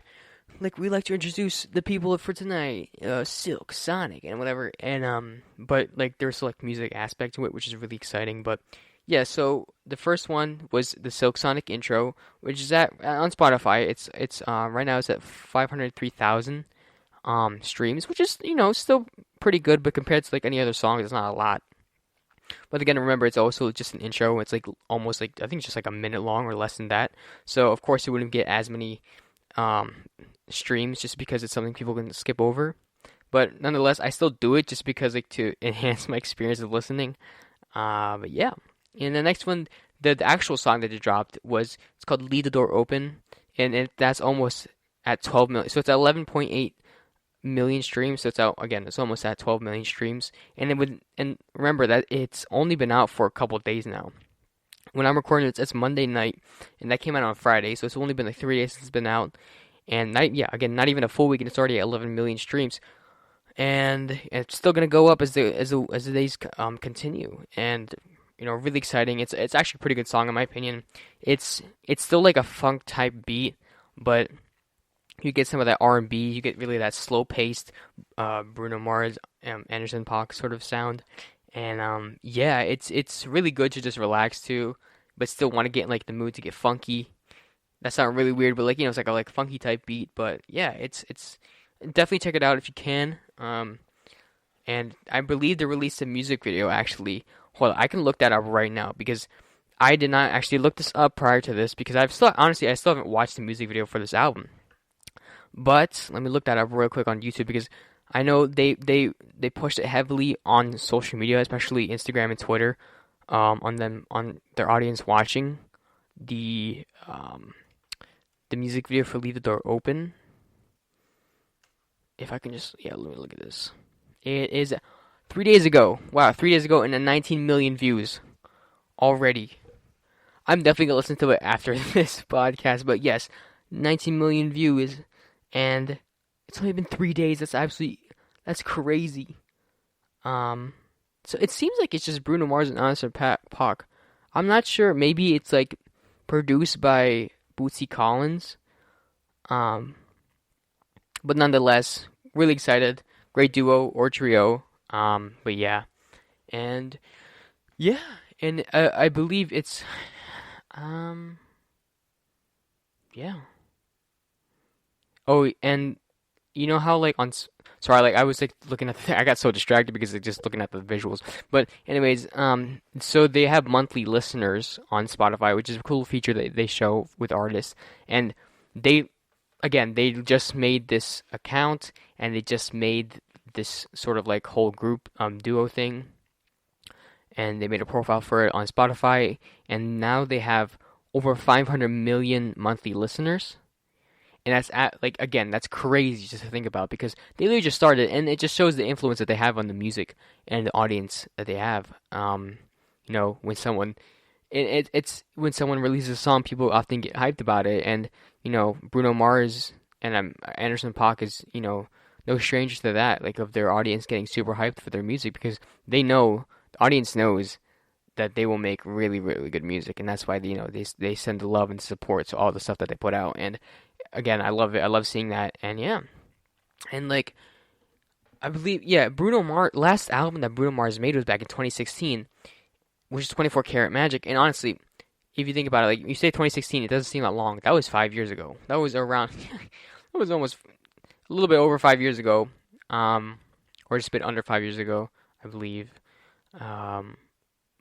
we'd like to introduce the people for tonight, Silk Sonic and whatever, and but there's music aspect to it, which is really exciting, but. Yeah, so the first one was the Silk Sonic intro, which is on Spotify. It's right now it's at 503,000 streams, which is still pretty good, but compared to any other song, it's not a lot. But again, remember it's also just an intro. It's almost I think it's just a minute long or less than that. So of course it wouldn't get as many streams just because it's something people can skip over. But nonetheless, I still do it just because to enhance my experience of listening. But yeah. And the next one, the actual song that they dropped it's called Leave the Door Open, and that's almost at 12 million. So it's at 11.8 million streams. So it's almost at 12 million streams. And remember that it's only been out for a couple of days now. When I'm recording it's Monday night, and that came out on Friday. So it's only been 3 days since it's been out, and not even a full week, and it's already at 11 million streams. And it's still gonna go up as the days continue. And really exciting. It's actually a pretty good song in my opinion. It's still a funk type beat, but you get some of that R&B. You get really that slow paced Bruno Mars, Anderson .Paak sort of sound, and it's really good to just relax to, but still want to get in the mood to get funky. That sounds really weird, but it's a funky type beat. But yeah, it's definitely check it out if you can. And I believe they released a music video actually. Hold on, I can look that up right now because I did not actually look this up prior to this because I still haven't watched the music video for this album. But let me look that up real quick on YouTube because I know they pushed it heavily on social media, especially Instagram and Twitter, on their audience watching the music video for Leave the Door Open. If I can just, let me look at this. It is 3 days ago. Wow, 3 days ago, and 19 million views already. I'm definitely going to listen to it after this podcast, but yes, 19 million views, and it's only been 3 days. That's crazy. So it seems like it's just Bruno Mars and Anderson .Paak. I'm not sure. Maybe it's like produced by Bootsy Collins. But nonetheless, really excited. Great duo or trio. But yeah. And yeah. And I believe it's yeah. Oh, and you know how like sorry, like I was like looking at I got so distracted because like just looking at the visuals. But anyways, so they have monthly listeners on Spotify, which is a cool feature that they show with artists. And they just made this account, and they just made this sort of like whole group duo thing. And they made a profile for it on Spotify, and now they have over 500 million monthly listeners. And that's crazy just to think about, because they literally just started, and it just shows the influence that they have on the music and the audience that they have. When someone, it's when someone releases a song, people often get hyped about it, and Bruno Mars and Anderson .Paak is no stranger to that, like of their audience getting super hyped for their music, because the audience knows that they will make really, really good music, and that's why they send the love and support to all the stuff that they put out. And again, I love it. I love seeing that. And yeah. And like, I believe, Bruno Mars, last album that Bruno Mars made was back in 2016, which is 24 Karat Magic. And honestly, if you think about it, like you say 2016, it doesn't seem that long. That was 5 years ago. That was around, that was almost a little bit over 5 years ago. Or just a bit under 5 years ago, I believe.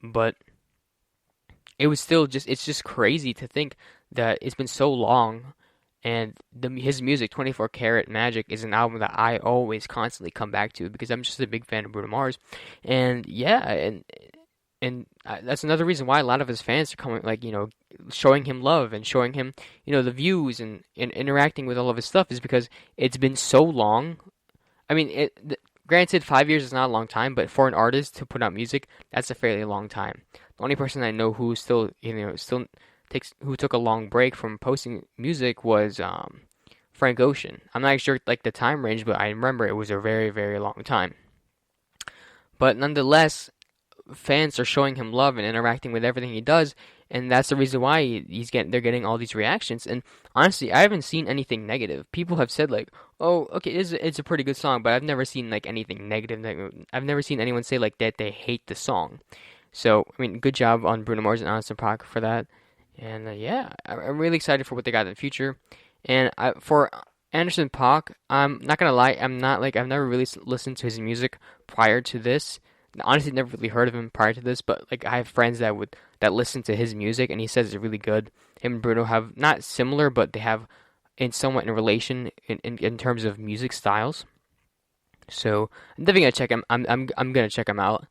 But it was still it's just crazy to think that it's been so long. And his music, 24 Karat Magic, is an album that I always constantly come back to, because I'm just a big fan of Bruno Mars. And yeah, and that's another reason why a lot of his fans are coming, like, showing him love and showing him, the views and interacting with all of his stuff, is because it's been so long. I mean, granted, 5 years is not a long time, but for an artist to put out music, that's a fairly long time. The only person I know who still who took a long break from posting music was Frank Ocean. I'm not sure like the time range, but I remember it was a very, very long time. But nonetheless, fans are showing him love and interacting with everything he does, and that's the reason why they're getting all these reactions. And honestly, I haven't seen anything negative. People have said like, "Oh, okay, it's a pretty good song," but I've never seen like anything negative. I've never seen anyone say like that they hate the song. So I mean, good job on Bruno Mars and Anderson .Paak for that. And I'm really excited for what they got in the future. And for Anderson .Paak, I'm not gonna lie, I've never really listened to his music prior to this. Honestly, never really heard of him prior to this. But like, I have friends that listen to his music, and he says it's really good. Him and Bruno have not similar, but they have somewhat in relation in terms of music styles. So I'm definitely gonna check him. I'm gonna check him out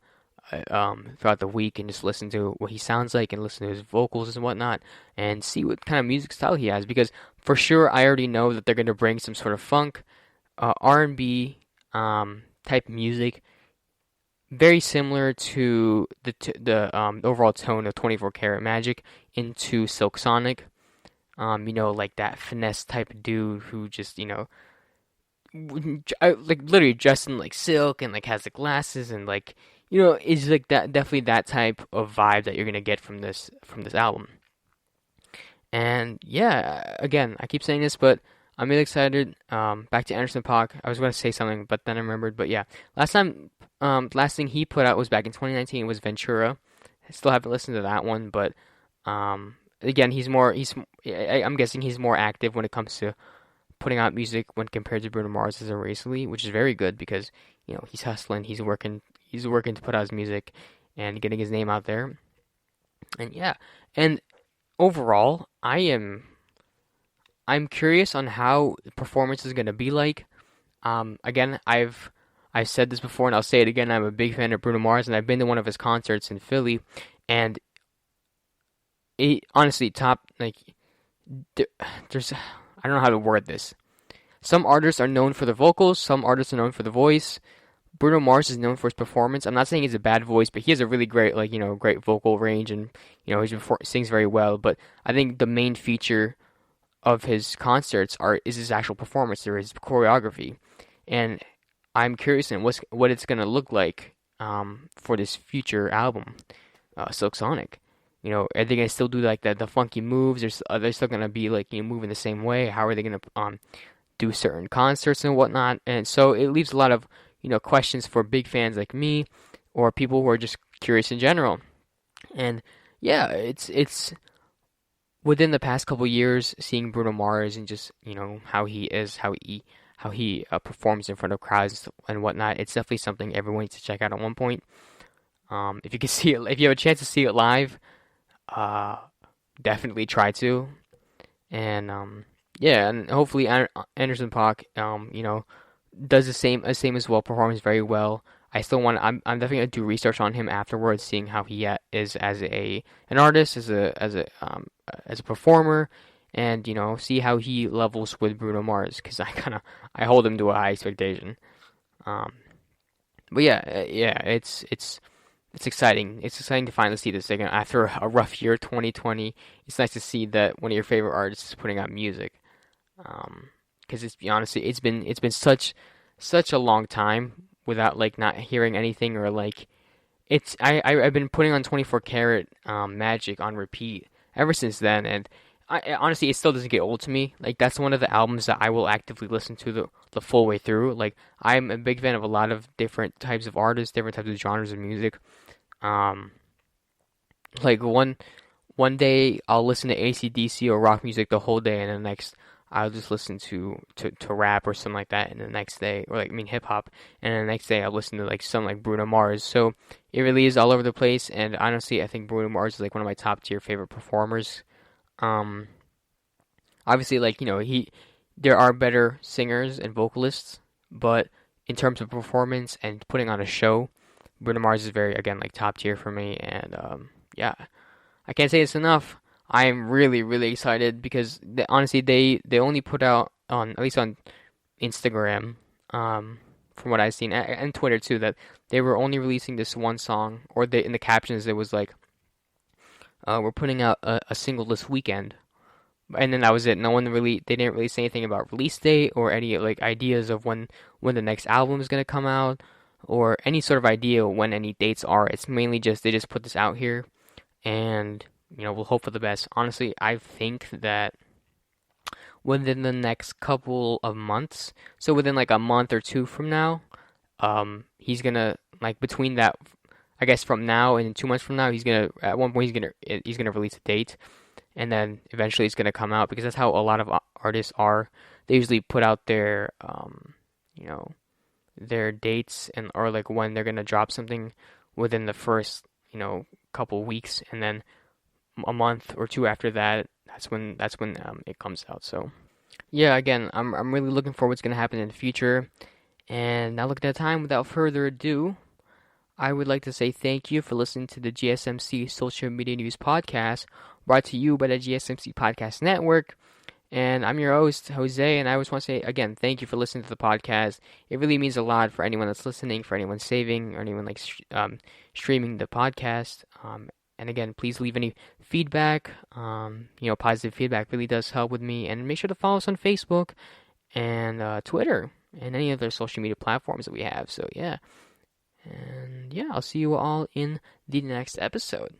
throughout the week, and just listen to what he sounds like, and listen to his vocals and whatnot, and see what kind of music style he has, because for sure I already know that they're going to bring some sort of funk, R&B type music, very similar to the overall tone of 24 Karat Magic, into Silk Sonic. Like that finesse type of dude who just like literally dressed in like silk, and like has the glasses, and like is like that, definitely that type of vibe that you're gonna get from this album. And yeah, again, I keep saying this, but I'm really excited. Back to Anderson .Paak. I was gonna say something, but then I remembered. But yeah, last thing he put out was back in 2019. It was Ventura. I still haven't listened to that one, but again, I'm guessing he's more active when it comes to putting out music when compared to Bruno Mars as of recently, which is very good, because he's hustling, he's working to put out his music and getting his name out there. And yeah, and overall, I'm curious on how the performance is going to be like. Again, I've said this before and I'll say it again. I'm a big fan of Bruno Mars, and I've been to one of his concerts in Philly, and honestly, there's, I don't know how to word this. Some artists are known for their vocals, some artists are known for the voice. Bruno Mars is known for his performance. I'm not saying he's a bad voice, but he has a really great, great vocal range, and, he sings very well. But I think the main feature of his concerts is his actual performance, or his choreography. And I'm curious in what it's going to look like for this future album, Silk Sonic. Are they going to still do like the funky moves? Are they still going to be moving the same way? How are they going to do certain concerts and whatnot? And so it leaves a lot of questions for big fans like me, or people who are just curious in general. And yeah, it's within the past couple years, seeing Bruno Mars and just how he performs in front of crowds and whatnot. It's definitely something everyone needs to check out at one point. If you can see it, if you have a chance to see it live, definitely try to. And and hopefully Anderson .Paak, does the same as well, performs very well. I'm definitely gonna do research on him afterwards, seeing how he is as an artist, as a performer, and see how he levels with Bruno Mars, because I hold him to a high expectation. But it's exciting. It's exciting to finally see this again after a rough year, 2020. It's nice to see that one of your favorite artists is putting out music. Because it's been such a long time without not hearing anything, or I've been putting on 24 Karat Magic on repeat ever since then, and honestly, it still doesn't get old to me. That's one of the albums that I will actively listen to the full way through. I'm a big fan of a lot of different types of artists, different types of genres of music. One day I'll listen to AC/DC or rock music the whole day, and the next I'll just listen to rap or something like that, and the next day, or hip hop, and the next day I'll listen to something like Bruno Mars. So it really is all over the place, and honestly, I think Bruno Mars is one of my top tier favorite performers. Obviously, there are better singers and vocalists, but in terms of performance and putting on a show, Bruno Mars is very, again, top tier for me. And I can't say this enough. I'm really, really excited because honestly, they only put out at least on Instagram, from what I've seen, and Twitter too, that they were only releasing this one song, or in the captions it was we're putting out a single this weekend, and then that was it. They didn't really say anything about release date or any ideas of when the next album is gonna come out, or any sort of idea when any dates are. It's mainly just they just put this out here, and we'll hope for the best. Honestly, I think that within the next couple of months, so within a month or two from now, he's gonna between that, I guess from now and 2 months from now, at one point he's gonna release a date, and then eventually it's gonna come out, because that's how a lot of artists are. They usually put out their their dates or when they're gonna drop something within the first couple weeks, and then a month or two after that, that's when it comes out. So yeah, again, I'm really looking forward to what's gonna happen in the future. And now looking at time, without further ado, I would like to say thank you for listening to the GSMC Social Media News Podcast, brought to you by the GSMC Podcast Network. And I'm your host, Jose, and I always want to say, again, thank you for listening to the podcast. It really means a lot for anyone that's listening, for anyone saving, or anyone streaming the podcast. And again, please leave any feedback. Positive feedback really does help with me. And make sure to follow us on Facebook and Twitter and any other social media platforms that we have. So yeah. And yeah, I'll see you all in the next episode.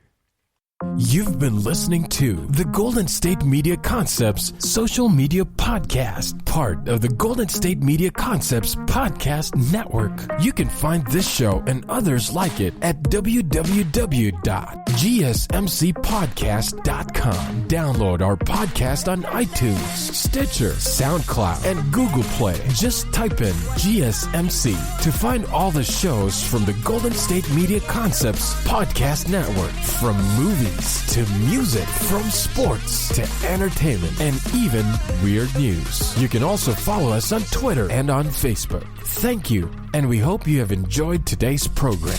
You've been listening to the Golden State Media Concepts Social Media Podcast, part of the Golden State Media Concepts Podcast Network. You can find this show and others like it at www.gsmcpodcast.com. Download our podcast on iTunes, Stitcher, SoundCloud, and Google Play. Just type in GSMC to find all the shows from the Golden State Media Concepts Podcast Network, from movies movies to music, from sports to entertainment, and even weird news. You can also follow us on Twitter and on Facebook. Thank you, and we hope you have enjoyed today's program.